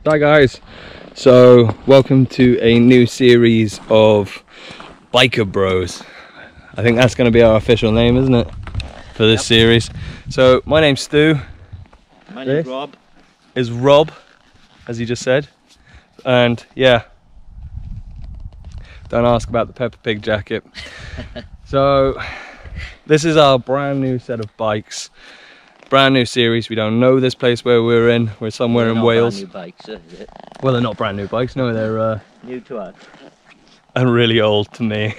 Hi guys, so welcome to a new series of Biker Bros. I think that's going to be our official name, isn't it, for this series. So my name's Stu. My name's Rob. Is Rob, as he just said. And yeah, don't ask about the Peppa Pig jacket. So this is our brand new set of bikes. Brand new series. We don't know this place where we're in. We're somewhere in Wales. Brand new bikes, is it? Well, they're not brand new bikes. No, they're new to us. And really old to me.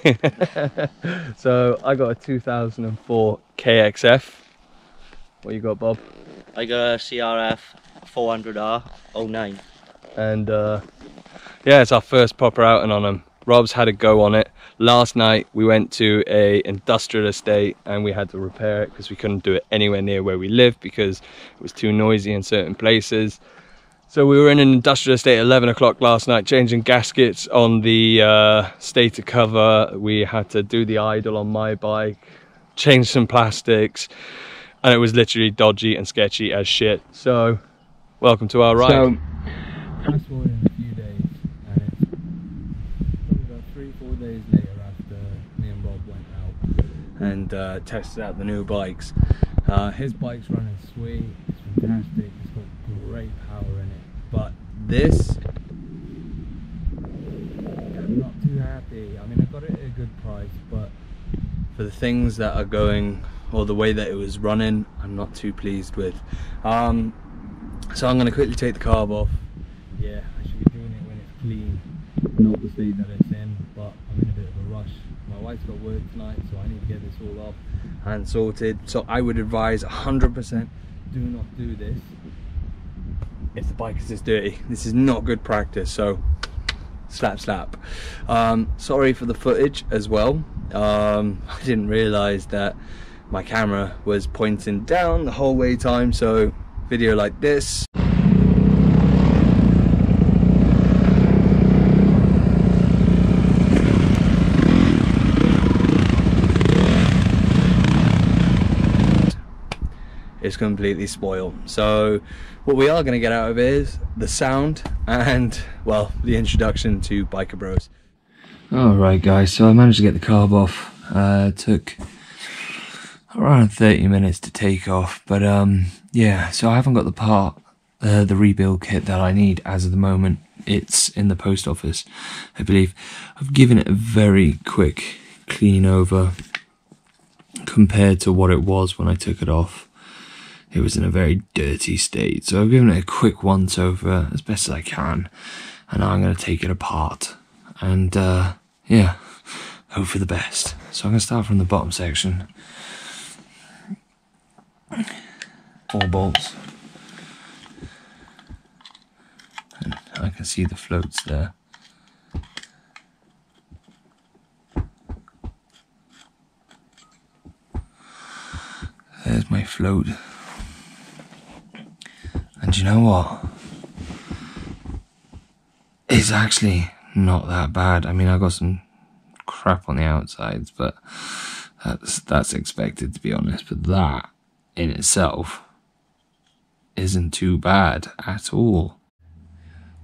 So I got a 2004 KX250F. What you got, Bob? I got a CRF 400R 09. And yeah, it's our first proper outing on them. Rob's had a go on it. Last night we went to a industrial estate and we had to repair it because we couldn't do it anywhere near where we live because it was too noisy in certain places. So we were in an industrial estate at 11 o'clock last night, changing gaskets on the stator cover. We had to do the idle on my bike, change some plastics, and it was literally dodgy and sketchy as shit. So welcome to our ride. So, fast forward in a few days, and it's probably about 3-4 days later after me and Rob went out and tested out the new bikes. His bike's running sweet, it's fantastic, it's got great power in it, but this, I'm not too happy. I mean, I got it at a good price, but for the things that are going, or the way that it was running, I'm not too pleased with. So I'm going to quickly take the carb off. Yeah, I should be doing it when it's clean, not the state that it's in, but I'm in a bit of a rush. My wife's got work tonight, so I need to get this all off and sorted. So I would advise 100% do not do this if the bike is this dirty. This is not good practice, so slap. Sorry for the footage as well. I didn't realise that my camera was pointing down the whole way time, so video like this. It's completely spoiled. So what we are going to get out of it is the sound and, well, the introduction to Biker Bros. Alright guys, so I managed to get the carb off. It took around 30 minutes to take off, but yeah, so I haven't got the part, the rebuild kit that I need as of the moment. It's in the post office, I believe. I've given it a very quick clean over compared to what it was when I took it off. It was in a very dirty state, so I've given it a quick once over as best as I can, and now I'm going to take it apart and yeah, hope for the best. So I'm going to start from the bottom section. 4 bolts, and I can see the floats there. There's my float. And you know what? It's actually not that bad. I mean, I got some crap on the outsides, but that's expected, to be honest. But that in itself isn't too bad at all.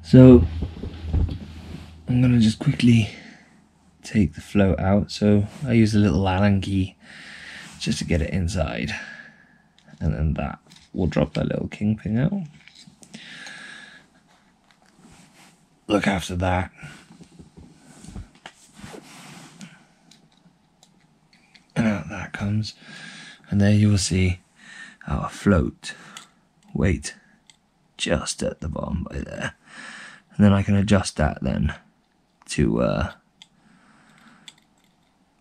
So I'm gonna just quickly take the float out. So I use a little Allen key just to get it inside, and then that will drop that little kingpin out. Look after that. And out that comes, and there you will see our float weight just at the bottom by there, and then I can adjust that then to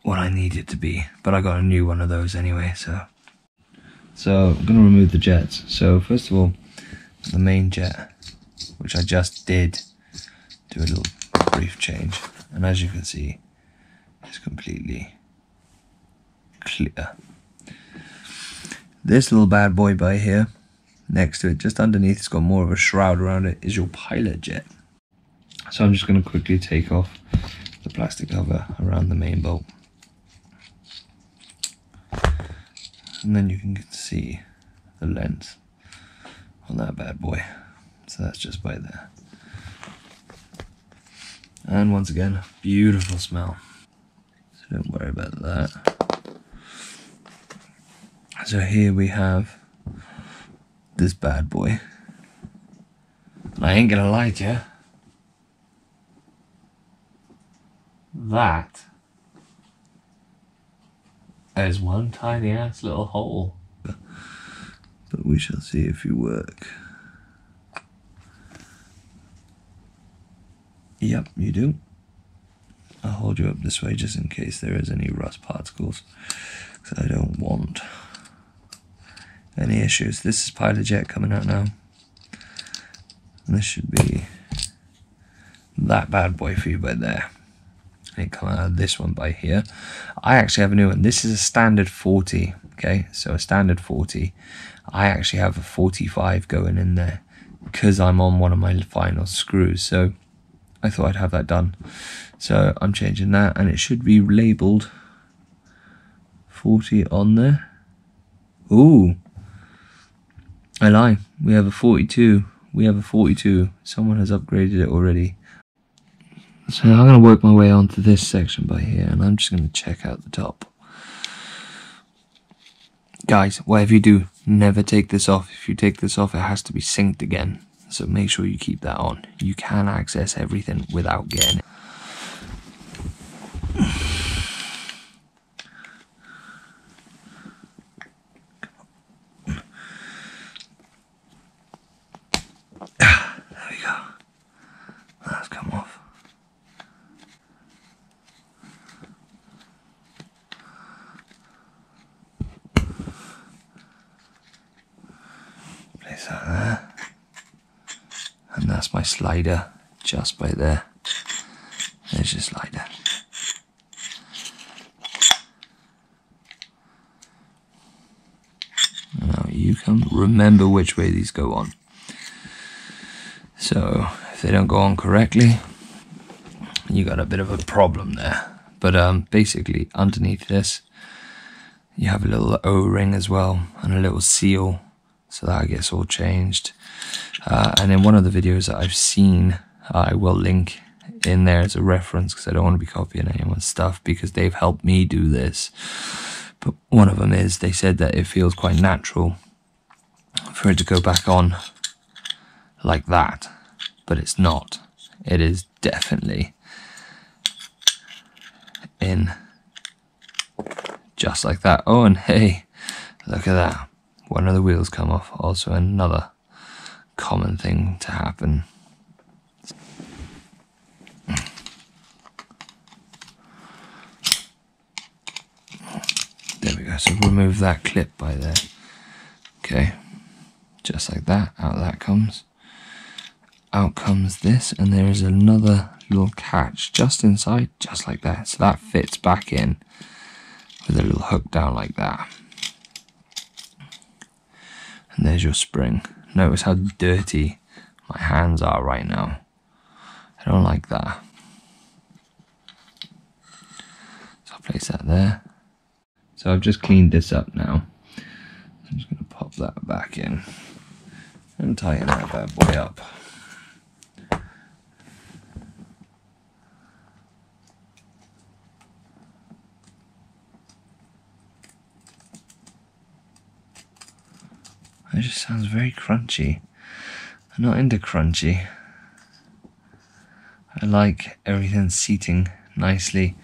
what I need it to be, but I got a new one of those anyway. So I'm going to remove the jets. So first of all, the main jet, which I just did do a little brief change, and as you can see, it's completely clear. This little bad boy by here, next to it, just underneath, it's got more of a shroud around it, is your pilot jet. So I'm just going to quickly take off the plastic cover around the main bolt, and then you can see the length on that bad boy. So that's just by there. And once again, beautiful smell. So don't worry about that. So here we have this bad boy. And I ain't gonna lie to you. That is one tiny ass little hole. But we shall see if you work. Yep, you do. I'll hold you up this way just in case there is any rust particles, because I don't want any issues. This is Pilot Jet coming out now. And this should be that bad boy for you by there. And it come out of this one by here. I actually have a new one. This is a standard 40, okay? So a standard 40. I actually have a 45 going in there because I'm on one of my final screws. So I thought I'd have that done. So I'm changing that, and it should be labelled 40 on there. Ooh, I lie. We have a 42. We have a 42. Someone has upgraded it already. So I'm going to work my way onto this section by here, and I'm just going to check out the top. Guys, whatever you do, never take this off. If you take this off, it has to be synced again. So make sure you keep that on. You can access everything without getting it. There we go. That's come off. Place that there. And that's my slider just by there. There's your slider. Now you can remember which way these go on. So if they don't go on correctly, you got a bit of a problem there. But basically underneath this, you have a little O-ring as well and a little seal. So that gets all changed. And in one of the videos that I've seen, I will link in there as a reference because I don't want to be copying anyone's stuff because they've helped me do this. But one of them is, they said that it feels quite natural for it to go back on like that. But it's not. It is definitely in just like that. Oh, and hey, look at that. One of the wheels come off. Also another common thing to happen. There we go. So remove that clip by there. Okay. Just like that. Out that comes. Out comes this. And there is another little catch just inside. Just like that. So that fits back in with a little hook down like that. And there's your spring. Notice how dirty my hands are right now. I don't like that. So I'll place that there. So I've just cleaned this up now. I'm just going to pop that back in and tighten that bad boy up. It just sounds very crunchy. I'm not into crunchy. I like everything seating nicely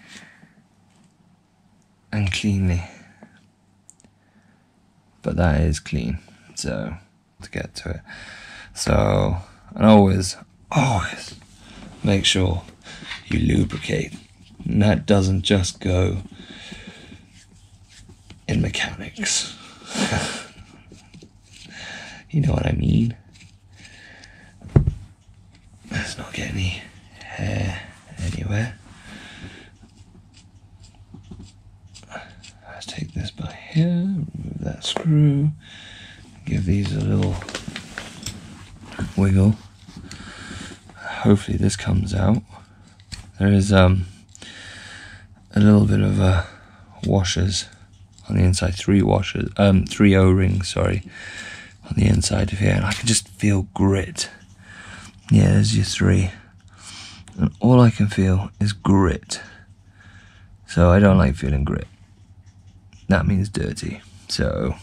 and cleanly. But that is clean, so to get to it. So, and always make sure you lubricate. And that doesn't just go in mechanics. You know what I mean? Let's not get any hair anywhere. Let's take this by here, remove that screw, give these a little wiggle. Hopefully this comes out. There is a little bit of washers on the inside, three O-rings, sorry, on the inside of here, and I can just feel grit. Yeah, there's your three. And all I can feel is grit. So I don't like feeling grit. That means dirty. So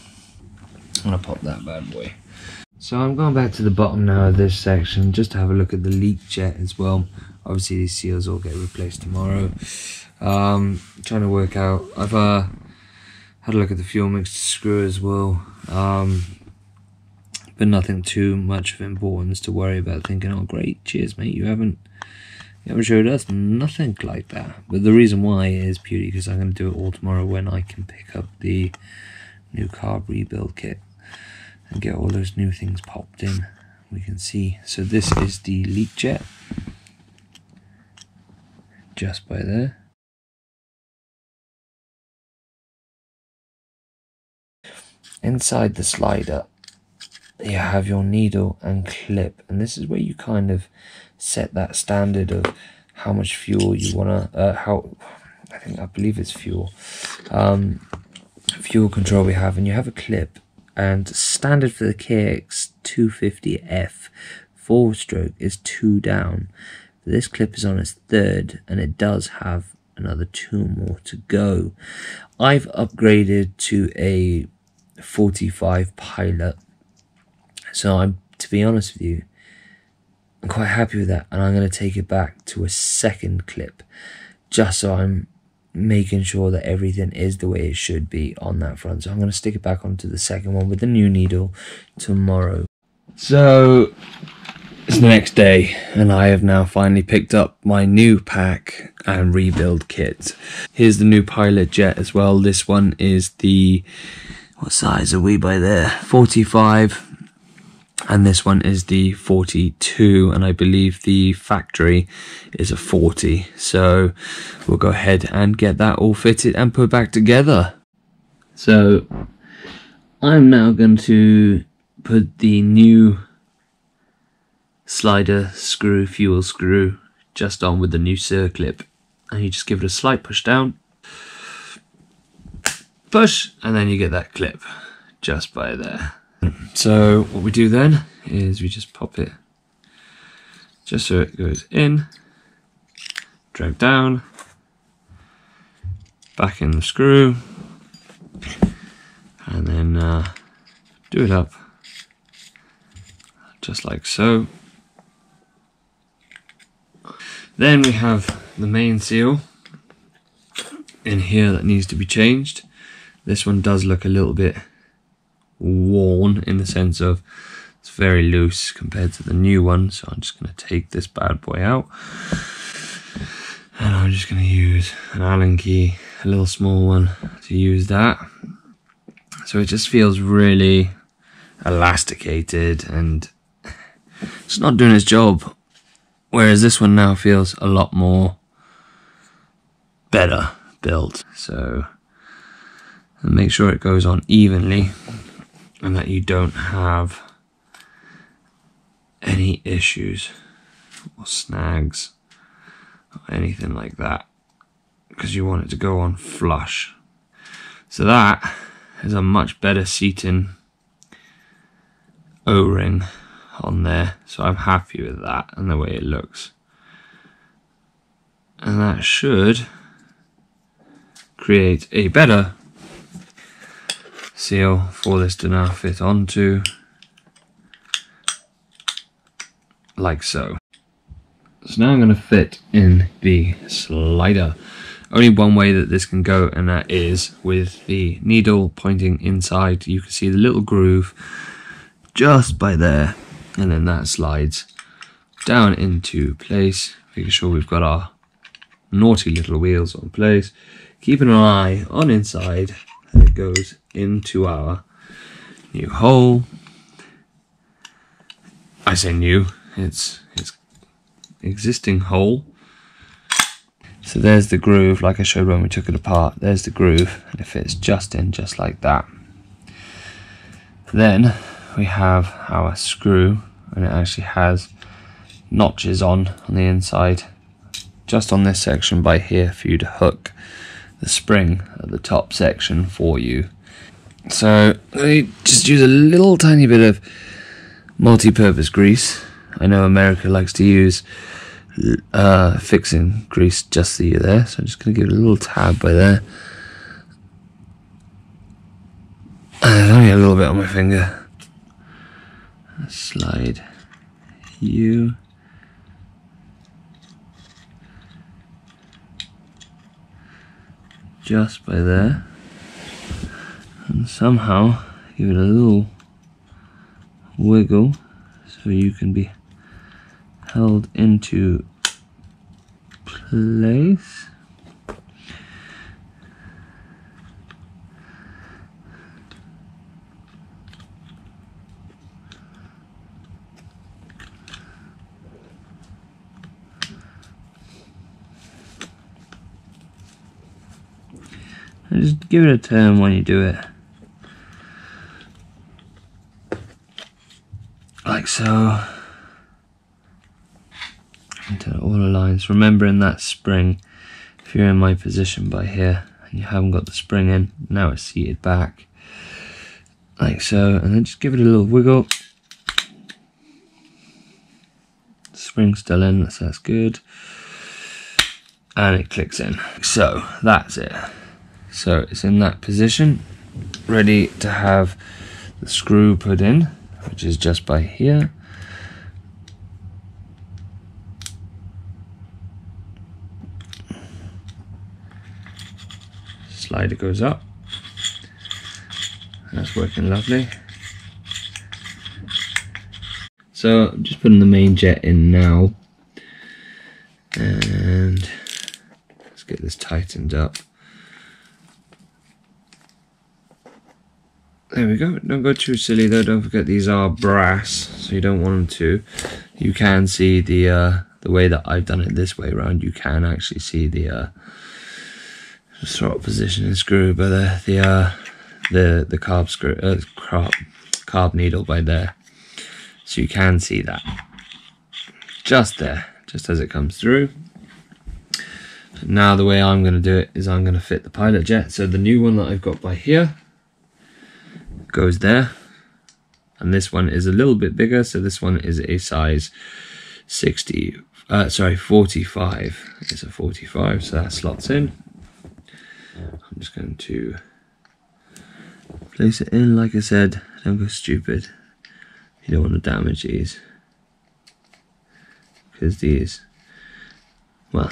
I'm gonna pop that bad boy. So I'm going back to the bottom now of this section just to have a look at the leak jet as well. Obviously these seals all get replaced tomorrow. Trying to work out, I've had a look at the fuel mixer screw as well. But nothing too much of importance to worry about, thinking, oh great, cheers mate, you haven't showed us nothing like that. But the reason why is purely because I'm going to do it all tomorrow when I can pick up the new carb rebuild kit and get all those new things popped in. We can see, so this is the leak jet, just by there. Inside the slider you have your needle and clip, and this is where you kind of set that standard of how much fuel you want to, I believe it's fuel control we have, and you have a clip, and standard for the KX250F 4-stroke is 2 down. This clip is on its 3rd, and it does have another 2 more to go. I've upgraded to a 45 Pilot, so to be honest with you, I'm quite happy with that, and I'm going to take it back to a 2nd clip, just so I'm making sure that everything is the way it should be on that front. So I'm going to stick it back onto the 2nd one with the new needle tomorrow. So it's the next day, and I have now finally picked up my new pack and rebuild kit. Here's the new Pilot jet as well. This one is the, what size are we by there? 45. And this one is the 42, and I believe the factory is a 40. So we'll go ahead and get that all fitted and put back together. So I'm now going to put the new slider screw, fuel screw, just on with the new circlip, and you just give it a slight push down, push, and then you get that clip just by there. So what we do then is we just pop it just so it goes in, drag down, back in the screw, and then do it up just like so. Then we have the main seal in here that needs to be changed. This one does look a little bit worn in the sense of it's very loose compared to the new one, so I'm just going to take this bad boy out, and I'm just going to use an Allen key, a little small one, to use that. So it just feels really elasticated and it's not doing its job, whereas this one now feels a lot more better built. So make sure it goes on evenly and that you don't have any issues or snags or anything like that, because you want it to go on flush. So that is a much better seating O-ring on there, so I'm happy with that and the way it looks, and that should create a better seal for this to now fit onto, like so. So now I'm going to fit in the slider. Only one way that this can go, and that is with the needle pointing inside. You can see the little groove just by there, and then that slides down into place, making sure we've got our naughty little wheels on place, keeping an eye on inside, and it goes into our new hole. I say new, it's existing hole. So there's the groove, like I showed when we took it apart. There's the groove, and it fits just in, just like that. Then we have our screw, and it actually has notches on the inside, just on this section by here, for you to hook the spring at the top section for you. So I just use a little tiny bit of multi-purpose grease. I know America likes to use fixing grease just so you're there. So I'm just going to give it a little tab by there. There's only a little bit on my finger. Slide you. Just by there. And somehow give it a little wiggle so you can be held into place. And just give it a turn when you do it. Like so. Until it all aligns. Remembering that spring, if you're in my position by here and you haven't got the spring in, now it's seated back. Like so, and then just give it a little wiggle. Spring's still in, so that's good. And it clicks in. So that's it. So it's in that position, ready to have the screw put in, which is just by here. Slider goes up. That's working lovely. So I'm just putting the main jet in now, and let's get this tightened up. There we go. Don't go too silly though. Don't forget these are brass, so you don't want them to. You can see the way that I've done it this way around. You can actually see the throttle positioning screw by the carb screw, carb needle by there. So you can see that just there, just as it comes through. Now the way I'm going to do it is I'm going to fit the pilot jet. So the new one that I've got by here goes there, and this one is a little bit bigger, so this one is a size 45. It's a 45, so that slots in. I'm just going to place it in. Like I said, don't go stupid. You don't want to damage these, because these, well,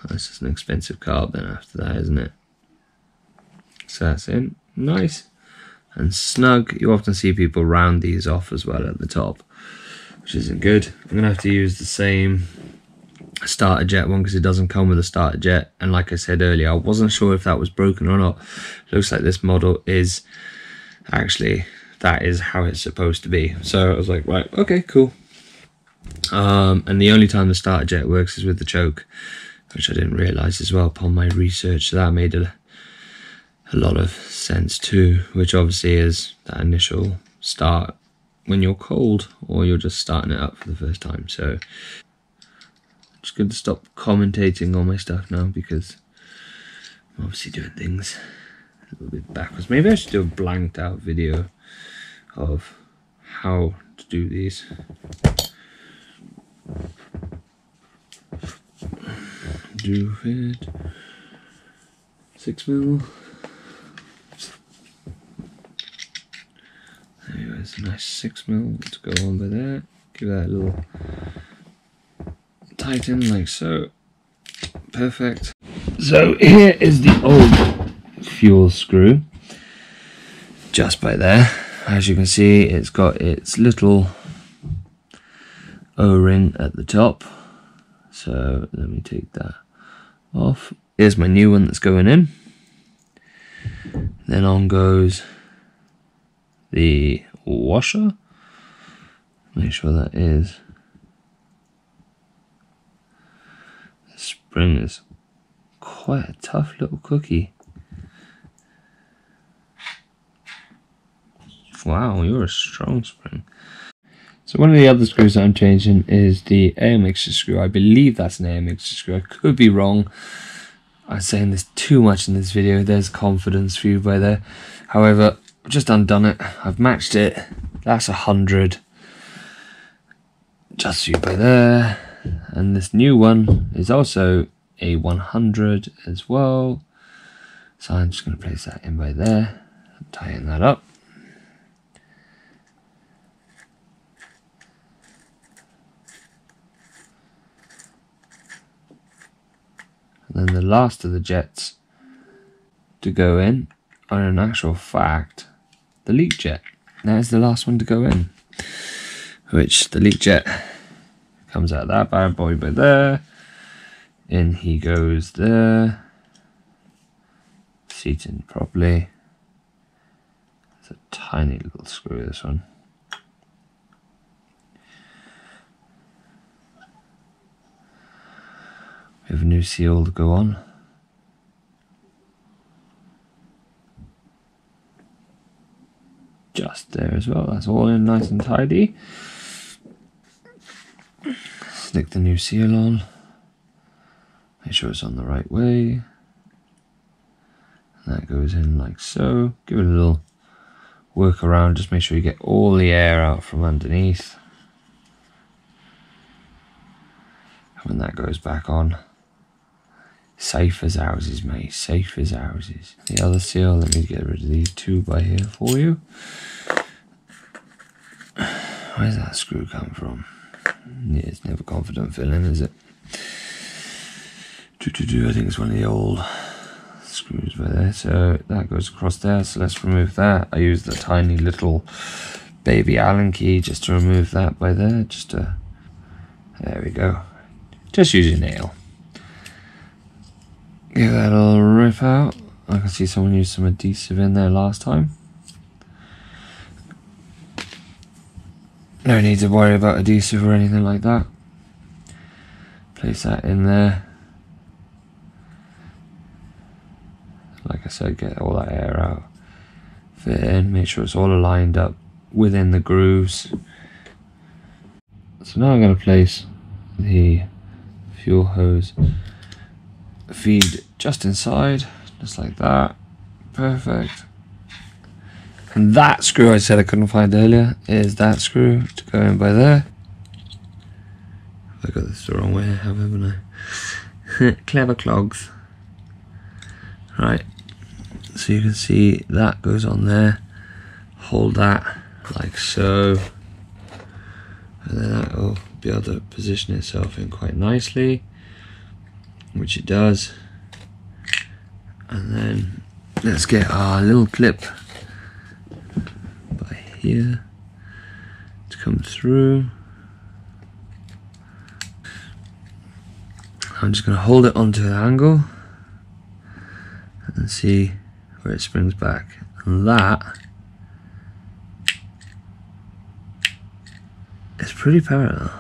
that's just an expensive carb then after that, isn't it? So that's in, nice and snug. You often see people round these off as well at the top, which isn't good. I'm going to have to use the same starter jet one because it doesn't come with a starter jet, and like I said earlier, I wasn't sure if that was broken or not. It looks like this model is actually, that is how it's supposed to be. So I was like, right, okay, cool. And the only time the starter jet works is with the choke, which I didn't realise as well upon my research, so that made a lot of sense too, which obviously is that initial start when you're cold or you're just starting it up for the first time. So I'm just going to stop commentating on my stuff now because I'm obviously doing things a little bit backwards. Maybe I should do a blanked out video of how to do these. Do it 6mm. There's a nice 6mm to go on by there. Give that a little tighten like so. Perfect. So here is the old fuel screw, just by there. As you can see, it's got its little O-ring at the top. So let me take that off. Here's my new one that's going in. Then on goes the washer. Make sure that is. The spring is quite a tough little cookie. Wow, you're a strong spring. So one of the other screws that I'm changing is the air mixture screw. I believe that's an air mixture screw. I could be wrong. I'm saying this too much in this video. There's confidence for you by there. However, I've just undone it. I've matched it. That's 100. Just so you by there. and this new one is also a 100 as well. So I'm just going to place that in by there, tighten that up. And then the last of the jets to go in are in actual fact the leak jet. That is the last one to go in, which the leak jet comes out of that bad boy by there. In he goes there, seated properly. It's a tiny little screw, this one. We have a new seal to go on. Just there as well, that's all in nice and tidy. Stick the new seal on. Make sure it's on the right way. And that goes in like so. Give it a little work around, just make sure you get all the air out from underneath. And when that goes back on, safe as houses, mate, safe as houses. The other seal, let me get rid of these two by here for you. Where's that screw come from? Yeah, it's never confident filling, is it? I think it's one of the old screws by there. So that goes across there, so let's remove that. I use the tiny little baby Allen key just to remove that by there. There we go. Just use your nail. Give that a little rip out. I can see someone used some adhesive in there last time. No need to worry about adhesive or anything like that. Place that in there. Like I said, get all that air out. Fit it in, make sure it's all aligned up within the grooves. So now I'm going to place the fuel hose feed just inside, just like that. Perfect. And that screw I said I couldn't find earlier is that screw to go in by there. I got this the wrong way, haven't I? Clever clogs. Right, so you can see that goes on there. Hold that like so, and then that will be able to position itself in quite nicely, which it does. And then let's get our little clip by here to come through. I'm just going to hold it onto an angle and see where it springs back. And that is pretty parallel.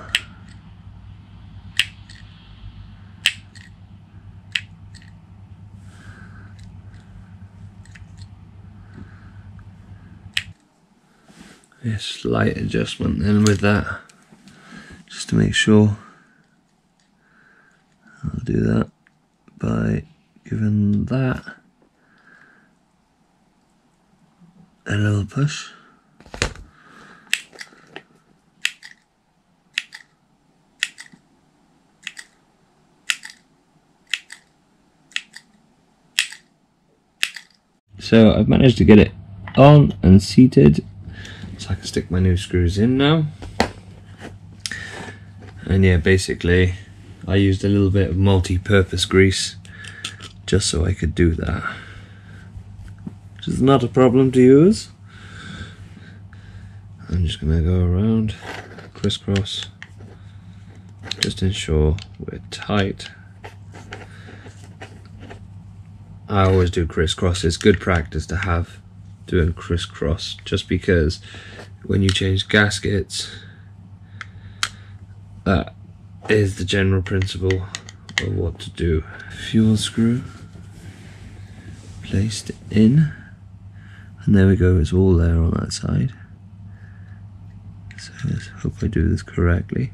A slight adjustment then with that, just to make sure. I'll do that by giving that a little push. So I've managed to get it on and seated, so I can stick my new screws in now. And yeah, basically I used a little bit of multi-purpose grease just so I could do that, which is not a problem to use. I'm just gonna go around, crisscross, just ensure we're tight. I always do crisscross. It's good practice to have doing crisscross, just because when you change gaskets, that is the general principle of what to do. Fuel screw placed in, and there we go, it's all there on that side. So let's hope I do this correctly.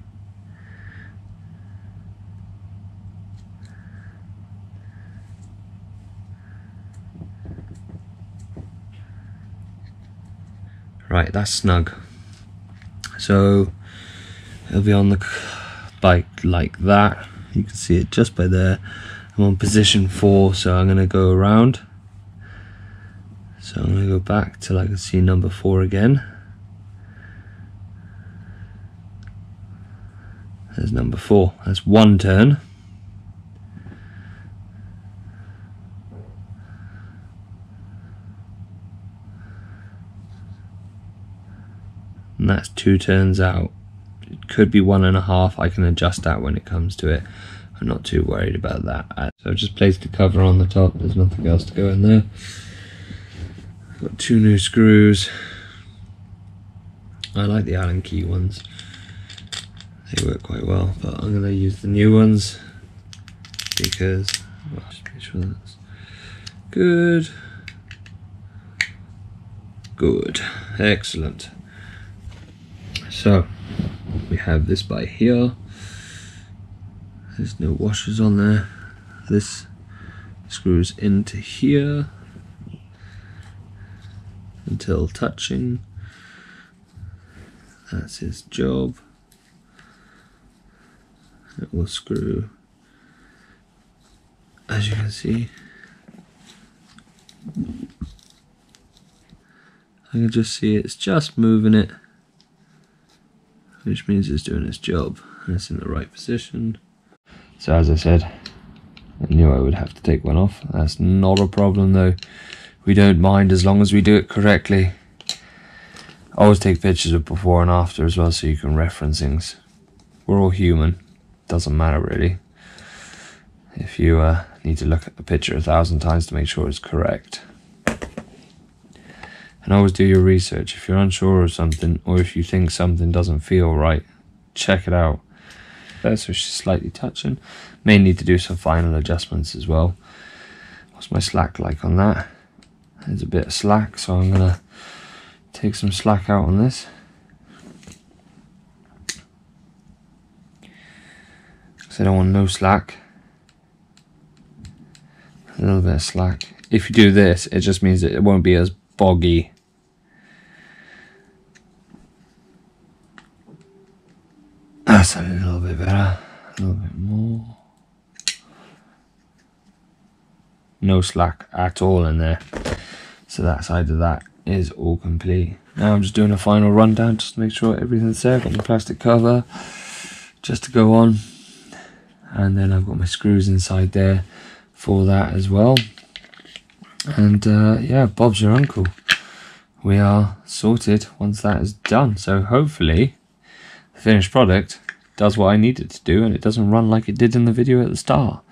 Right, that's snug. So it'll be on the bike like that. You can see it just by there. I'm on position 4, so I'm going to go around. So I'm going to go back till I can see number 4 again. There's number 4. That's one turn. And that's 2 turns out. It could be 1.5. I can adjust that when it comes to it. I'm not too worried about that. So I've just placed the cover on the top. There's nothing else to go in there. Got 2 new screws. I like the Allen key ones. They work quite well, but I'm going to use the new ones because, well, just make sure that's good. Good. Excellent. So we have this by here. There's no washers on there. This screws into here until touching. That's his job. It will screw, as you can see. I can just see it's just moving it, which means it's doing its job and it's in the right position. So as I said, I knew I would have to take one off. That's not a problem though. We don't mind as long as we do it correctly. I always take pictures of before and after as well so you can reference things. We're all human. Doesn't matter really. If you need to look at the picture 1,000 times to make sure it's correct. And always do your research. If you're unsure of something, or if you think something doesn't feel right, check it out. So she's slightly touching. May need to do some final adjustments as well. What's my slack like on that? There's a bit of slack, so I'm gonna take some slack out on this. So I don't want no slack. A little bit of slack. If you do this, it just means that it won't be as boggy. That's a little bit better. A little bit more. No slack at all in there. So that side of that is all complete. Now I'm just doing a final rundown just to make sure everything's there. Got my plastic cover just to go on. And then I've got my screws inside there for that as well. And yeah, Bob's your uncle. We are sorted once that is done. So hopefully the finished product does what I need it to do and it doesn't run like it did in the video at the start.